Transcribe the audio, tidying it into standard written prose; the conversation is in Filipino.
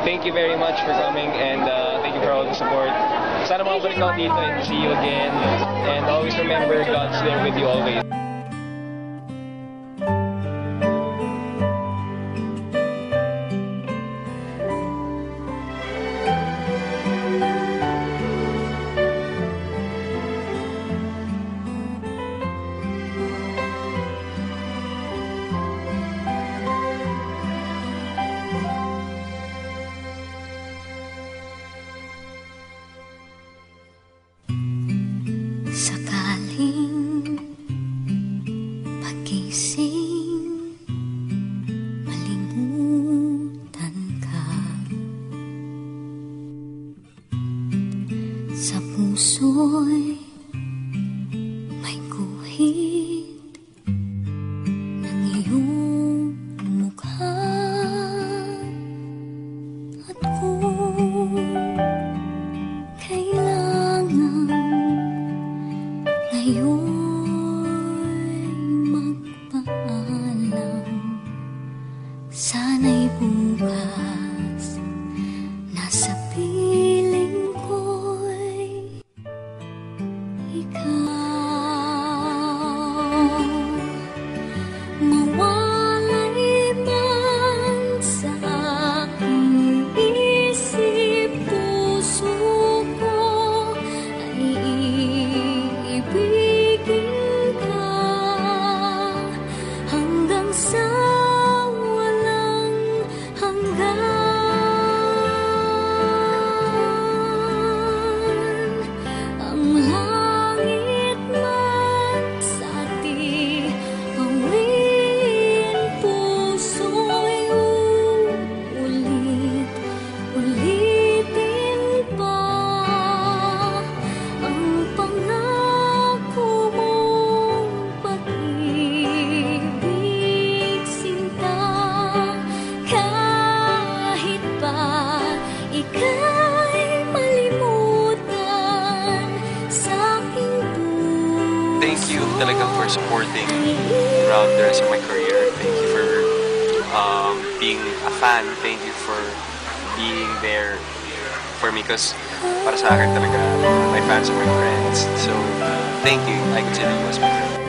thank you very much for coming and thank you for all the support. Sana makabalik ako dito and see you again. And always remember, God's there with you always. Sakaling pagising, malimutan ka, sa puso'y may guhit ng iyong mukha. At kung kailangan ngayon'y magpaalam, sana'y bukas nasa piling ko'y ikaw. Mawalay man sa aking isip, puso ko ay ibigin ka hanggang sa walang hanggan. Ang langit man sa tiawin, puso'y ulitin pa ang pangako mong pag-ibig, sinta. Kahit pa ika'y malimutan sa aking puso. Thank you talagang for supporting throughout the rest of my career. Thank you for being a fan. Thank you for being there for me because para sa akin talaga, my fans are my friends. So, thank you. I consider you as my friend.